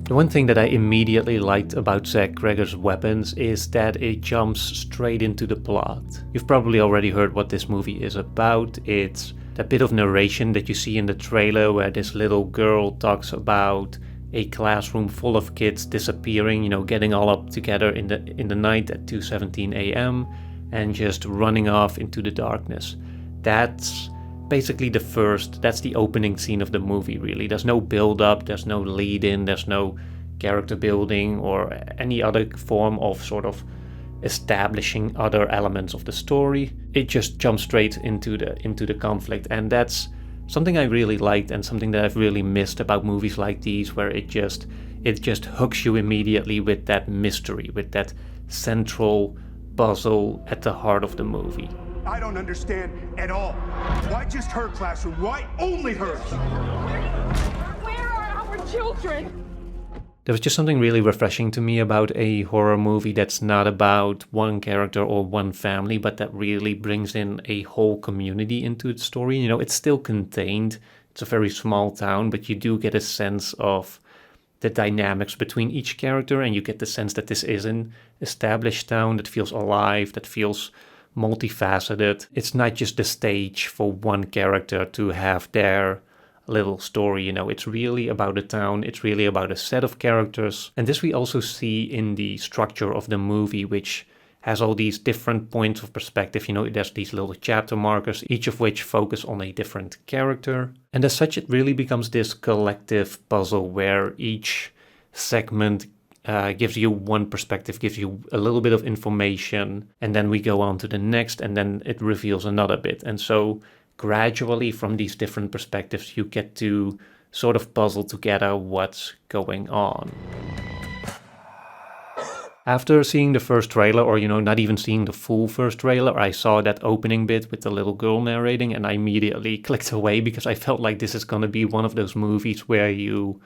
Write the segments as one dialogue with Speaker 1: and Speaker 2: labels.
Speaker 1: The one thing that I immediately liked about Zach Gregor's Weapons is that it jumps straight into the plot. You've probably already heard what this movie is about. It's that bit of narration that you see in the trailer where this little girl talks about a classroom full of kids disappearing, getting all up together in the night at 2:17 a.m. and just running off into the darkness. That's basically that's the opening scene of the movie, really. There's no build up, there's no lead in, there's no character building or any other form of sort of establishing other elements of the story. It just jumps straight into the conflict, and that's something I really liked and something that I've really missed about movies like these, where it just hooks you immediately with that mystery, with that central puzzle at the heart of the movie.
Speaker 2: I don't understand at all. Why just her classroom? Why only hers?
Speaker 3: Where are our children?
Speaker 1: There was just something really refreshing to me about a horror movie that's not about one character or one family, but that really brings in a whole community into its story. It's still contained. It's a very small town, but you do get a sense of the dynamics between each character, and you get the sense that this is an established town that feels alive, that feels multifaceted. It's not just the stage for one character to have their little story. It's really about a town, it's really about a set of characters. And this we also see in the structure of the movie, which has all these different points of perspective. There's these little chapter markers, each of which focus on a different character. And as such, it really becomes this collective puzzle where each segment gives you one perspective, gives you a little bit of information, and then we go on to the next, and then it reveals another bit. And so gradually from these different perspectives, you get to sort of puzzle together what's going on. After seeing the first trailer, or not even seeing the full first trailer, I saw that opening bit with the little girl narrating, and I immediately clicked away because I felt like this is going to be one of those movies where you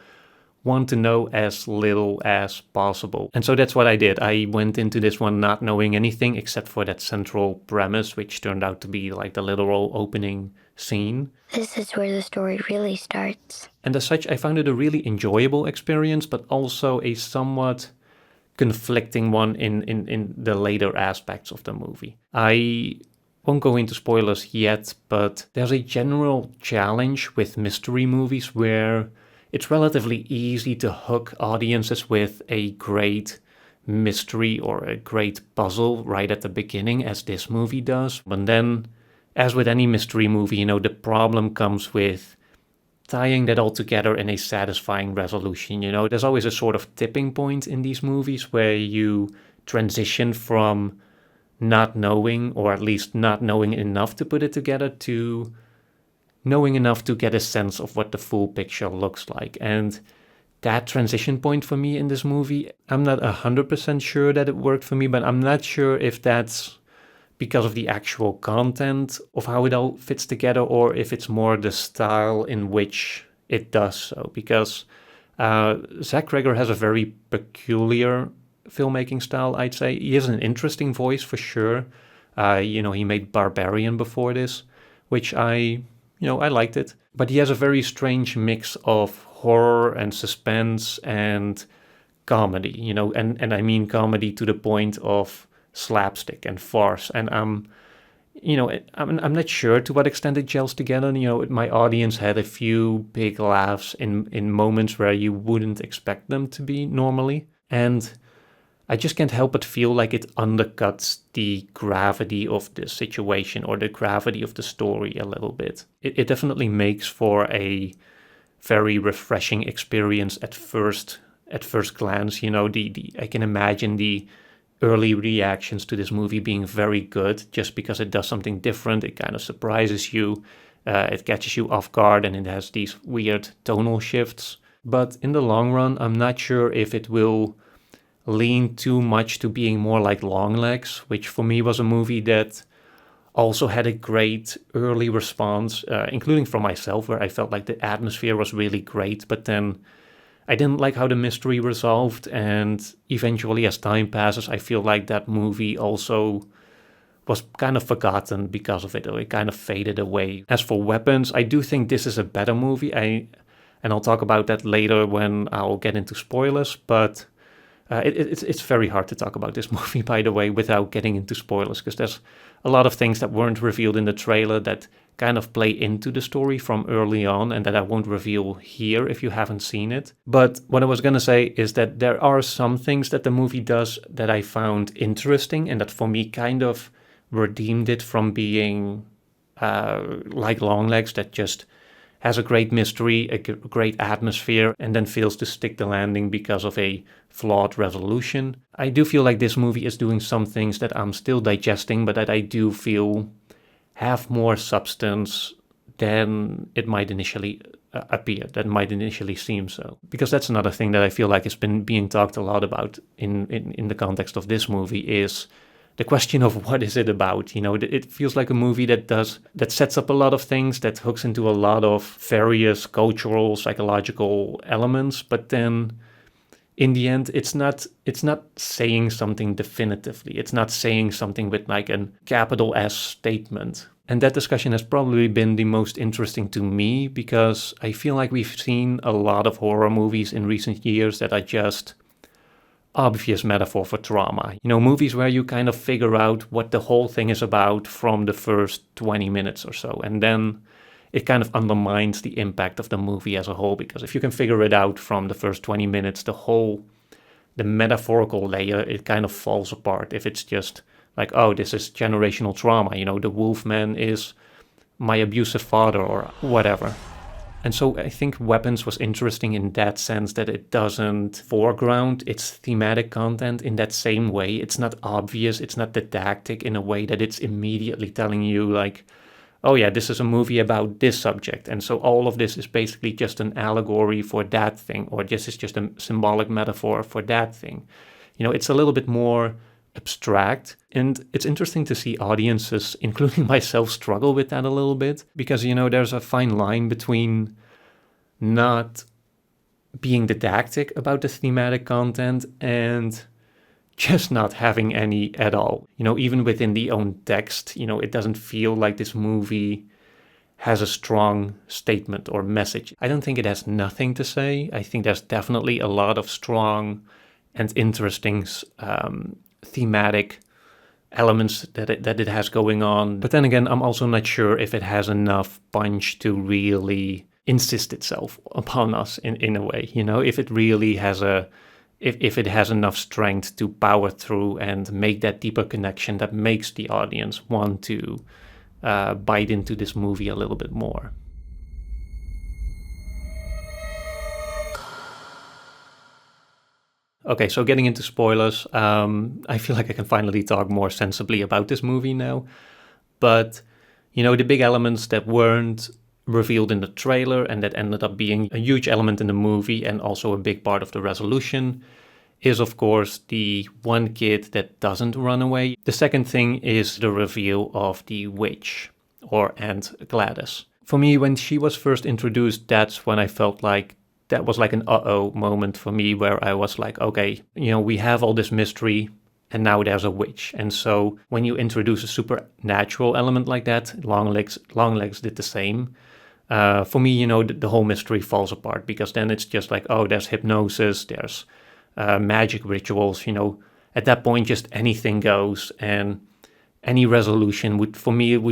Speaker 1: want to know as little as possible. And so that's what I did. I went into this one not knowing anything except for that central premise, which turned out to be like the literal opening scene.
Speaker 4: This is where the story really starts.
Speaker 1: And as such, I found it a really enjoyable experience, but also a somewhat conflicting one in the later aspects of the movie. I won't go into spoilers yet, but there's a general challenge with mystery movies where it's relatively easy to hook audiences with a great mystery or a great puzzle right at the beginning, as this movie does. But then, as with any mystery movie, the problem comes with tying that all together in a satisfying resolution. There's always a sort of tipping point in these movies where you transition from not knowing, or at least not knowing enough to put it together, to knowing enough to get a sense of what the full picture looks like. And that transition point for me in this movie, I'm not 100% sure that it worked for me, but I'm not sure if that's because of the actual content of how it all fits together, or if it's more the style in which it does so. Because Zach Gregor has a very peculiar filmmaking style, I'd say. He has an interesting voice for sure. He made Barbarian before this, which I liked it. But he has a very strange mix of horror and suspense and comedy, and I mean comedy to the point of slapstick and farce. And I'm not sure to what extent it gels together. My audience had a few big laughs in moments where you wouldn't expect them to be normally. And I just can't help but feel like it undercuts the gravity of the situation or the gravity of the story a little bit. It definitely makes for a very refreshing experience at first glance. I can imagine the early reactions to this movie being very good, just because it does something different. It kind of surprises you, it catches you off guard, and it has these weird tonal shifts. But in the long run, I'm not sure if it will lean too much to being more like Longlegs, which for me was a movie that also had a great early response, including from myself, where I felt like the atmosphere was really great, but then I didn't like how the mystery resolved, and eventually as time passes, I feel like that movie also was kind of forgotten because of it, or it kind of faded away. As for Weapons, I do think this is a better movie. And I'll talk about that later when I'll get into spoilers, but it's very hard to talk about this movie, by the way, without getting into spoilers, because there's a lot of things that weren't revealed in the trailer that kind of play into the story from early on and that I won't reveal here if you haven't seen it. But what I was going to say is that there are some things that the movie does that I found interesting and that for me kind of redeemed it from being like Longlegs, that just has a great mystery, a great atmosphere, and then fails to stick the landing because of a flawed resolution. I do feel like this movie is doing some things that I'm still digesting, but that I do feel have more substance than it might initially appear, that might initially seem so. Because that's another thing that I feel like has been being talked a lot about in the context of this movie is the question of what is it about. You know, it feels like a movie that sets up a lot of things, that hooks into a lot of various cultural, psychological elements, but then in the end, it's not saying something definitively. It's not saying something with like a capital S statement. And that discussion has probably been the most interesting to me because I feel like we've seen a lot of horror movies in recent years that are just obvious metaphor for trauma. You know, movies where you kind of figure out what the whole thing is about from the first 20 minutes or so. And then it kind of undermines the impact of the movie as a whole, because if you can figure it out from the first 20 minutes, the metaphorical layer, it kind of falls apart. If it's just like, oh, this is generational trauma, you know, the Wolfman is my abusive father or whatever. And so I think Weapons was interesting in that sense that it doesn't foreground its thematic content in that same way. It's not obvious, it's not didactic in a way that it's immediately telling you like, oh yeah, this is a movie about this subject. And so all of this is basically just an allegory for that thing, or this is just a symbolic metaphor for that thing. You know, it's a little bit more abstract. And it's interesting to see audiences, including myself, struggle with that a little bit. Because, you know, there's a fine line between not being didactic about the thematic content and just not having any at all. You know, even within the own text, you know, it doesn't feel like this movie has a strong statement or message. I don't think it has nothing to say. I think there's definitely a lot of strong and interesting thematic elements that it has going on. But then again, I'm also not sure if it has enough punch to really insist itself upon us in a way. You know, if it really has if it has enough strength to power through and make that deeper connection that makes the audience want to bite into this movie a little bit more. Okay, so getting into spoilers, I feel like I can finally talk more sensibly about this movie now. But, you know, the big elements that weren't revealed in the trailer and that ended up being a huge element in the movie and also a big part of the resolution is, of course, the one kid that doesn't run away. The second thing is the reveal of the witch, or Aunt Gladys. For me, when she was first introduced, that's when I felt like that was like an uh-oh moment for me, where I was like, okay, you know, we have all this mystery and now there's a witch. And so when you introduce a supernatural element like that, Longlegs did the same. For me, you know, the whole mystery falls apart, because then it's just like, oh, there's hypnosis, there's magic rituals, you know. At that point, just anything goes, and any resolution would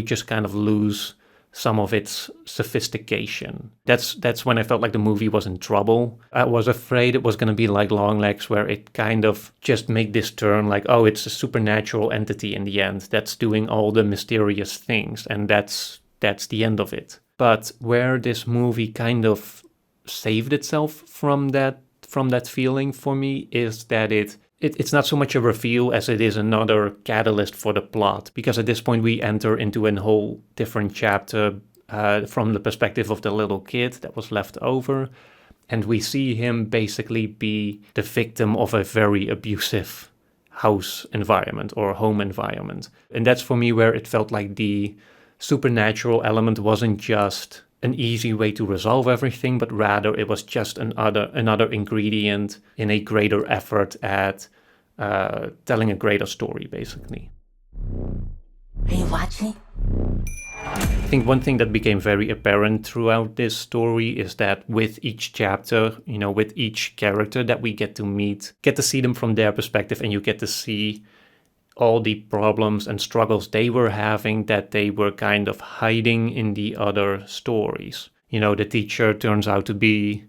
Speaker 1: just kind of lose some of its sophistication. That's when I felt like the movie was in trouble. I was afraid it was going to be like Longlegs, where it kind of just made this turn like, oh, it's a supernatural entity in the end that's doing all the mysterious things, and that's the end of it. But where this movie kind of saved itself from that feeling for me is that it's not so much a reveal as it is another catalyst for the plot, because at this point we enter into a whole different chapter from the perspective of the little kid that was left over, and we see him basically be the victim of a very abusive house environment or home environment. And that's for me where it felt like the supernatural element wasn't just an easy way to resolve everything, but rather it was just another ingredient in a greater effort at telling a greater story, basically.
Speaker 5: Are you watching?
Speaker 1: I think one thing that became very apparent throughout this story is that with each chapter, with each character that we get to meet, get to see them from their perspective, and you get to see all the problems and struggles they were having that they were kind of hiding in the other stories. The teacher turns out to be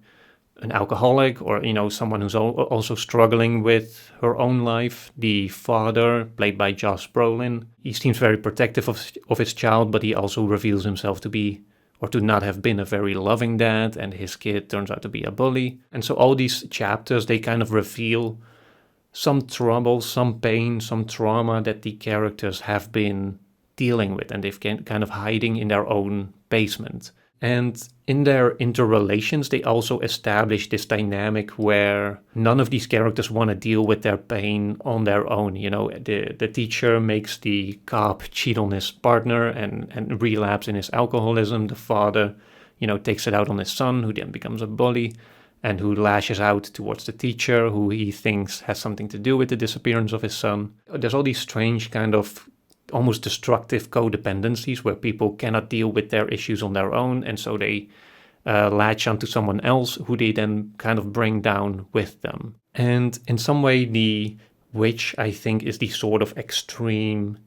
Speaker 1: an alcoholic, or someone who's also struggling with her own life. The father, played by Josh Brolin, he seems very protective of his child, but he also reveals himself to be, or to not have been, a very loving dad, and his kid turns out to be a bully. And so all these chapters, they kind of reveal some trouble, some pain, some trauma that the characters have been dealing with, and they've kind of hiding in their own basement. And in their interrelations, they also establish this dynamic where none of these characters want to deal with their pain on their own. The teacher makes the cop cheat on his partner and relapse in his alcoholism. The father, takes it out on his son, who then becomes a bully and who lashes out towards the teacher, who he thinks has something to do with the disappearance of his son. There's all these strange kind of almost destructive codependencies where people cannot deal with their issues on their own, and so they latch onto someone else who they then kind of bring down with them. And in some way, the witch, I think, is the sort of extreme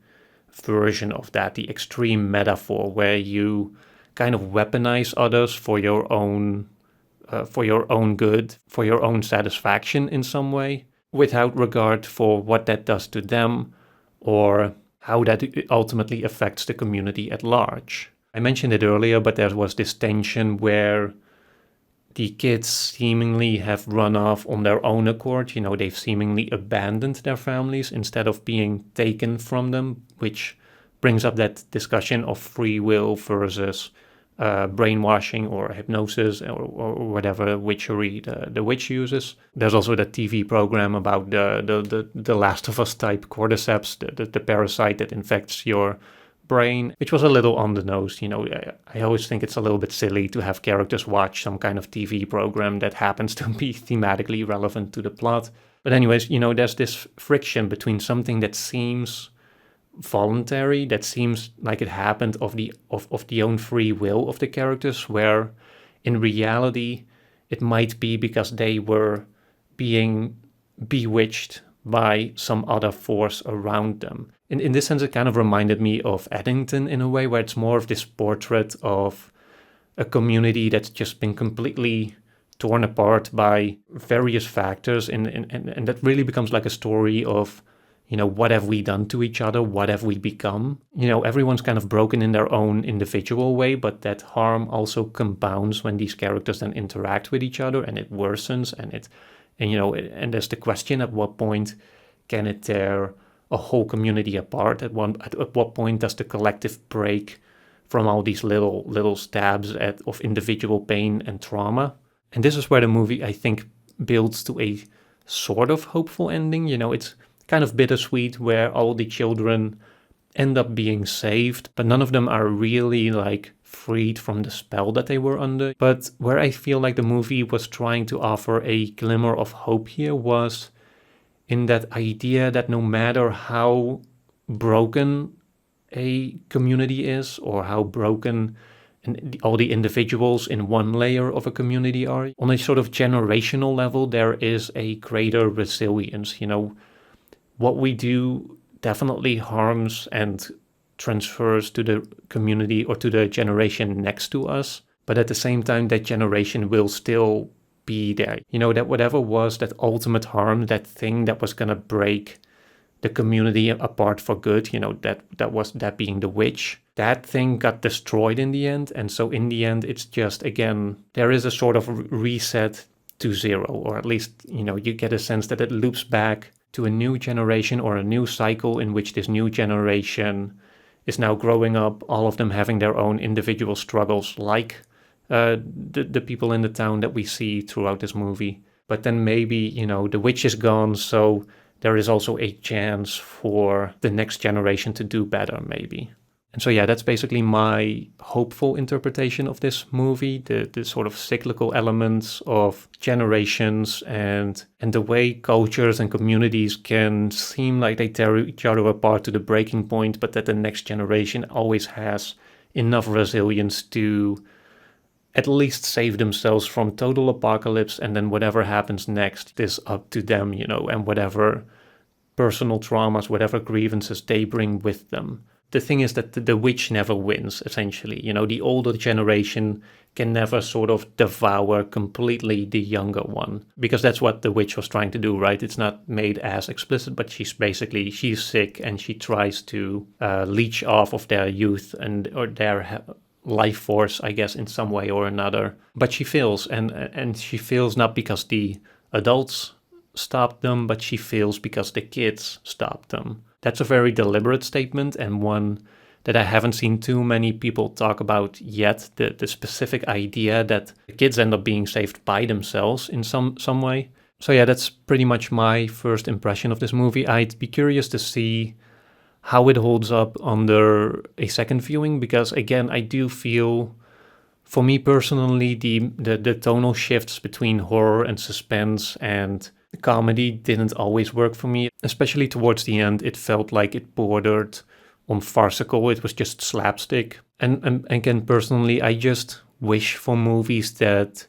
Speaker 1: version of that, the extreme metaphor where you kind of weaponize others for your own good, for your own satisfaction in some way, without regard for what that does to them or how that ultimately affects the community at large. I mentioned it earlier, but there was this tension where the kids seemingly have run off on their own accord. They've seemingly abandoned their families instead of being taken from them, which brings up that discussion of free will versus brainwashing or hypnosis or whatever witchery the witch uses. There's also that TV program about the Last of Us type cordyceps, the parasite that infects your brain, which was a little on the nose. I always think it's a little bit silly to have characters watch some kind of TV program that happens to be thematically relevant to the plot. But anyways, there's this friction between something that seems voluntary, that seems like it happened of the own free will of the characters, where in reality it might be because they were being bewitched by some other force around them. In this sense, it kind of reminded me of Eddington in a way, where it's more of this portrait of a community that's just been completely torn apart by various factors, and that really becomes like a story of what have we done to each other? What have we become? Everyone's kind of broken in their own individual way, but that harm also compounds when these characters then interact with each other, and it worsens, and there's the question: at what point can it tear a whole community apart? At what point does the collective break from all these little stabs of individual pain and trauma? And this is where the movie, I think, builds to a sort of hopeful ending. It's kind of bittersweet, where all the children end up being saved, but none of them are really freed from the spell that they were under. But where I feel like the movie was trying to offer a glimmer of hope here was in that idea that no matter how broken a community is, or how broken all the individuals in one layer of a community are, on a sort of generational level, there is a greater resilience. What we do definitely harms and transfers to the community or to the generation next to us, but at the same time, that generation will still be there. That whatever was that ultimate harm, that thing that was going to break the community apart for good, that being the witch, that thing got destroyed in the end. And so in the end, it's just, again, there is a sort of reset to zero, or at least, you get a sense that it loops back to a new generation or a new cycle in which this new generation is now growing up, all of them having their own individual struggles, like the people in the town that we see throughout this movie. But then maybe, the witch is gone, so there is also a chance for the next generation to do better, maybe. And so, yeah, that's basically my hopeful interpretation of this movie, the sort of cyclical elements of generations and the way cultures and communities can seem like they tear each other apart to the breaking point, but that the next generation always has enough resilience to at least save themselves from total apocalypse, and then whatever happens next is up to them, and whatever personal traumas, whatever grievances they bring with them. The thing is that the witch never wins, essentially. The older generation can never sort of devour completely the younger one, because that's what the witch was trying to do, right? It's not made as explicit, but she's sick, and she tries to leech off of their youth or their life force, I guess, in some way or another. But she fails, and she fails not because the adults stopped them, but she fails because the kids stopped them. That's a very deliberate statement, and one that I haven't seen too many people talk about yet, the specific idea that the kids end up being saved by themselves in some way. So yeah, that's pretty much my first impression of this movie. I'd be curious to see how it holds up under a second viewing, because again, I do feel, for me personally, the tonal shifts between horror and suspense and comedy didn't always work for me. Especially towards the end, it felt like it bordered on farcical. It was just slapstick. And again, personally, I just wish for movies that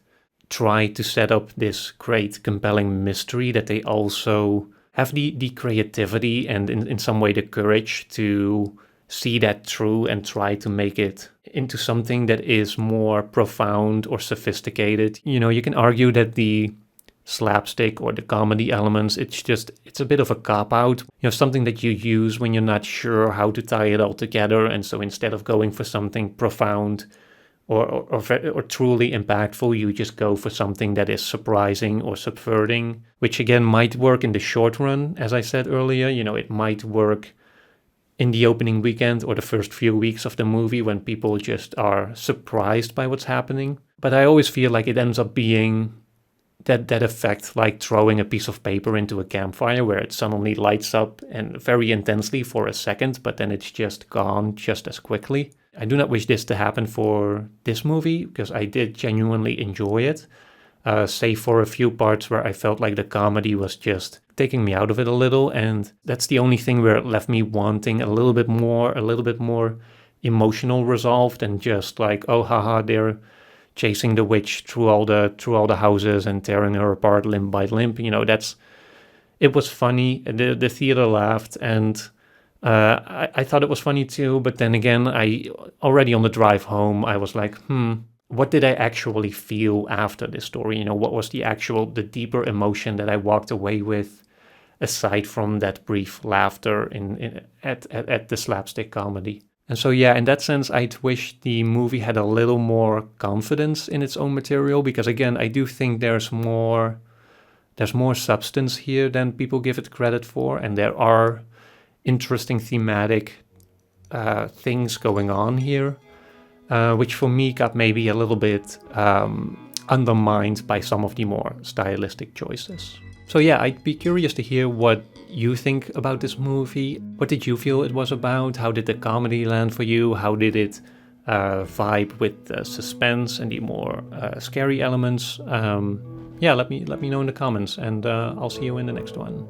Speaker 1: try to set up this great, compelling mystery, that they also have the creativity and in some way the courage to see that through and try to make it into something that is more profound or sophisticated. You can argue that the slapstick or the comedy elements, it's a bit of a cop-out. Something that you use when you're not sure how to tie it all together, and so instead of going for something profound or truly impactful, you just go for something that is surprising or subverting, which again might work in the short run, as I said earlier. It might work in the opening weekend or the first few weeks of the movie when people just are surprised by what's happening. But I always feel like it ends up being that effect, like throwing a piece of paper into a campfire, where it suddenly lights up and very intensely for a second, but then it's just gone just as quickly. I do not wish this to happen for this movie, because I did genuinely enjoy it, save for a few parts where I felt like the comedy was just taking me out of it a little, and that's the only thing where it left me wanting a little bit more emotional resolve than just like, oh haha, they're chasing the witch through all the houses and tearing her apart limb by limb. It was funny. The theater laughed, and I thought it was funny too. But then again, I already on the drive home, I was like, what did I actually feel after this story? What was the deeper emotion that I walked away with, aside from that brief laughter at the slapstick comedy? And so, yeah, in that sense, I'd wish the movie had a little more confidence in its own material, because again, I do think there's more substance here than people give it credit for, and there are interesting thematic things going on here, which for me got maybe a little bit undermined by some of the more stylistic choices. So yeah, I'd be curious to hear what you think about this movie. What did you feel it was about? How did the comedy land for you? How did it vibe with the suspense and the more scary elements? Yeah, let me know in the comments, and I'll see you in the next one.